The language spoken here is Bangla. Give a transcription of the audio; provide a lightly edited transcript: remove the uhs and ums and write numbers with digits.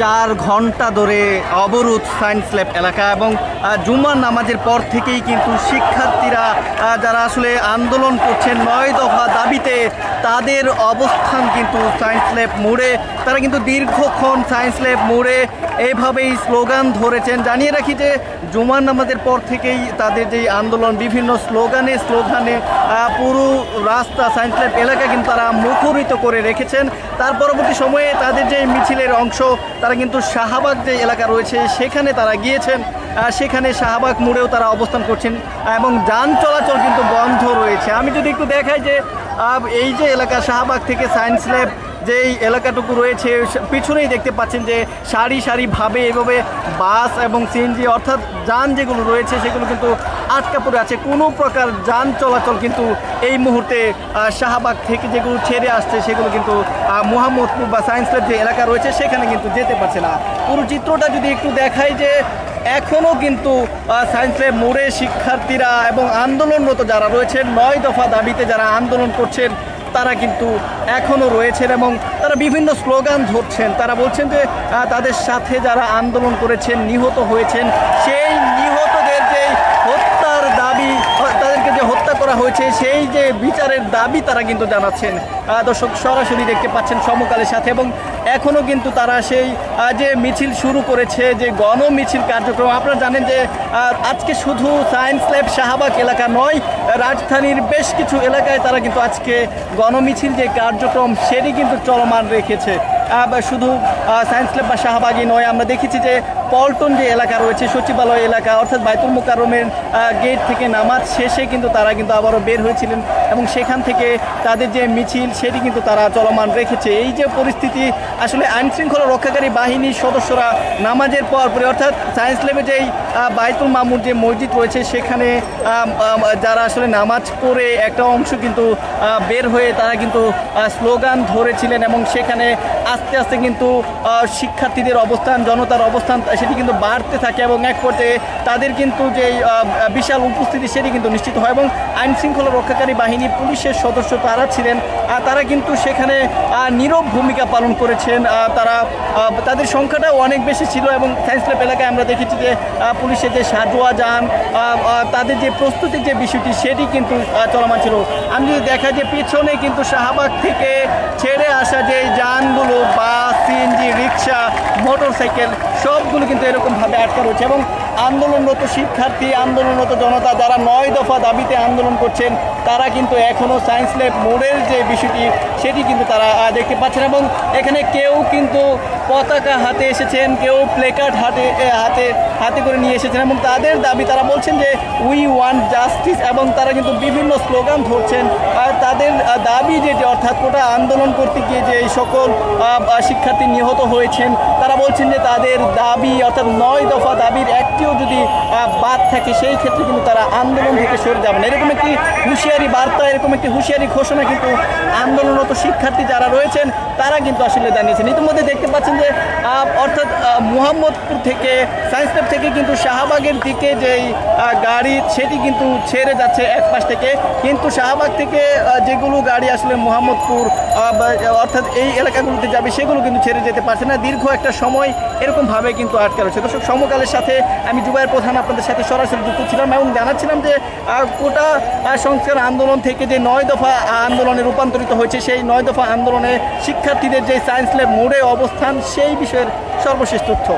4 ঘন্টা ধরে অবরোধ সায়েন্স ল্যাব এলাকা এবং জুমার নামাজের পর থেকেই কিন্তু শিক্ষার্থীরা যারা আসলে আন্দোলন করছেন 9 দফা দাবিতে তাদের অবস্থান কিন্তু সায়েন্স ল্যাব মোড়ে। তারা কিন্তু দীর্ঘক্ষণ সায়েন্স ল্যাব মোড়ে এইভাবেই স্লোগান ধরেছেন। জানিয়ে রাখি যে জুমার নামাজের পর থেকেই তাদের যে আন্দোলন বিভিন্ন স্লোগানে পুরো রাস্তা সায়েন্স ল্যাব এলাকা কিন্তু তারা মুখরিত করে রেখেছেন। তার পরবর্তী সময়ে তাদের যে মিছিলের অংশ তারা কিন্তু শাহবাগ যে এলাকা রয়েছে সেখানে তারা গিয়েছেন। সেখানে শাহবাগ মোড়েও তারা অবস্থান করছেন এবং যান চলাচল কিন্তু বন্ধ রয়েছে। আমি যদি একটু দেখাই যে এই যে এলাকা শাহবাগ থেকে সায়েন্স ল্যাব যেই এলাকাটুকু রয়েছে পিছনেই দেখতে পাচ্ছেন যে সারি সারিভাবে এভাবে বাস এবং সিএনজি অর্থাৎ যান যেগুলো রয়েছে সেগুলো কিন্তু আটকা পড়ে আছে। কোনো প্রকার যান চলাচল কিন্তু এই মুহূর্তে শাহবাগ থেকে যেগুলো ছেড়ে আসছে সেগুলো কিন্তু মোহাম্মদপুর বা সায়েন্স ল্যাব যে এলাকা রয়েছে সেখানে কিন্তু যেতে পারছে না। পুরো চিত্রটা যদি একটু দেখাই যে এখনও কিন্তু সায়েন্স ল্যাব মোড়ে শিক্ষার্থীরা এবং আন্দোলনরত যারা রয়েছেন 9 দফা দাবিতে যারা আন্দোলন করছেন তারা কিন্তু এখনও রয়েছেন এবং তারা বিভিন্ন স্লোগান ধরছেন। তারা বলছেন যে তাদের সাথে যারা আন্দোলন করেছেন নিহত হয়েছেন সেই নিহতদের যে হত্যার দাবি তাদেরকে যে হত্যা করা হয়েছে সেই যে বিচারের দাবি তারা কিন্তু জানাচ্ছেন। দর্শক সরাসরি দেখতে পাচ্ছেন সমকালের সাথে এবং এখনও কিন্তু তারা সেই যে মিছিল শুরু করেছে যে গণমিছিল কার্যক্রম। আপনারা জানেন যে আজকে শুধু সায়েন্স ল্যাব শাহবাগ এলাকা নয় রাজধানীর বেশ কিছু এলাকায় তারা কিন্তু আজকে গণমিছিল যে কার্যক্রম সেটি কিন্তু চলমান রেখেছে। শুধু সায়েন্স ল্যাব বা শাহবাগই নয়, আমরা দেখেছি যে পল্টন যে এলাকা রয়েছে সচিবালয় এলাকা অর্থাৎ বাইতুল মোকাররমের গেট থেকে নামাজ শেষে কিন্তু তারা কিন্তু আবারও বের হয়েছিলেন এবং সেখান থেকে তাদের যে মিছিল সেটি কিন্তু তারা চলমান রেখেছে। এই যে পরিস্থিতি আসলে আইনশৃঙ্খলা রক্ষাকারী বাহিনীর সদস্যরা নামাজের পরে অর্থাৎ সায়েন্স ল্যাবে যেই বাইতুল মামুর যে মসজিদ রয়েছে সেখানে যারা আসলে নামাজ পড়ে একটা অংশ কিন্তু বের হয়ে তারা কিন্তু স্লোগান ধরেছিলেন এবং সেখানে আস্তে আস্তে কিন্তু শিক্ষার্থীদের অবস্থান জনতার অবস্থান সেটি কিন্তু বাড়তে থাকে এবং এক পর্যায়ে তাদের কিন্তু যে বিশাল উপস্থিতি সেটি কিন্তু নিশ্চিত হয় এবং আইনশৃঙ্খলা রক্ষাকারী বাহিনী পুলিশের সদস্য তারা ছিলেন তারা কিন্তু সেখানে নীরব ভূমিকা পালন করেছেন। তাদের সংখ্যাটাও অনেক বেশি ছিল এবং সায়েন্স ল্যাব এলাকায় আমরা দেখেছি যে পুলিশের যে সাজোয়া যান তাদের যে প্রস্তুতির যে বিষয়টি সেটি কিন্তু চলমান ছিল। আমি যদি দেখা যে পিছনে কিন্তু শাহবাগ থেকে ছেড়ে আসা যে যানগুলো বাস সিএনজি রিক্সা মোটরসাইকেল সবগুলো কিন্তু এরকমভাবে আটকা রয়েছে এবং আন্দোলনরত শিক্ষার্থী আন্দোলনরত জনতা যারা 9 দফা দাবিতে আন্দোলন করছেন তারা কিন্তু এখনও সায়েন্স ল্যাব মোড়ের যে বিষয়টি সেটি কিন্তু তারা দেখতে পাচ্ছেন এবং এখানে কেউ কিন্তু পতাকা হাতে এসেছেন কেউ প্লেকার্ড হাতে করে নিয়ে এসেছেন এবং তাদের দাবি তারা বলছেন যে উই ওয়ান্ট জাস্টিস এবং তারা কিন্তু বিভিন্ন স্লোগান ধরছেন। আর তাদের দাবি যে অর্থাৎ কোটা আন্দোলন করতে গিয়ে যে এই সকল শিক্ষার্থী নিহত হয়েছেন তারা বলছেন যে তাদের দাবি অর্থাৎ 9 দফা দাবির একটিও যদি বাদ থাকে সেই ক্ষেত্রে কিন্তু তারা আন্দোলন থেকে সরে যাবেন। এরকম একটি হুঁশিয়ারি বার্তা এরকম একটি হুঁশিয়ারি ঘোষণা কিন্তু আন্দোলনরত শিক্ষার্থী যারা রয়েছেন তারা কিন্তু আসলে জানিয়েছেন। ইতিমধ্যে দেখতে পাচ্ছেন যে অর্থাৎ মোহাম্মদপুর থেকে সায়েন্স ল্যাব থেকে কিন্তু শাহবাগের দিকে যেই গাড়ি সেটি কিন্তু ছেড়ে যাচ্ছে এক পাশ থেকে, কিন্তু শাহবাগ থেকে যেগুলো গাড়ি আসলে মোহাম্মদপুর অর্থাৎ এই এলাকাগুলোতে যাবে সেগুলো কিন্তু ছেড়ে যেতে পারছে না। দীর্ঘ একটা সময় এরকমভাবে কিন্তু আটকে রয়েছে। দর্শক সমকালের সাথে আমি জুবায়ের প্রধান আপনাদের সাথে সরাসরি যুক্ত ছিলাম এবং জানাচ্ছিলাম যে কোটা সংস্কার আন্দোলন থেকে যে 9 দফা আন্দোলনে রূপান্তরিত হয়েছে সেই 9 দফা আন্দোলনে শিক্ষার্থীদের যে সায়েন্স ল্যাব মোড়ে অবস্থান সেই বিষয়ের সর্বশেষ তথ্য।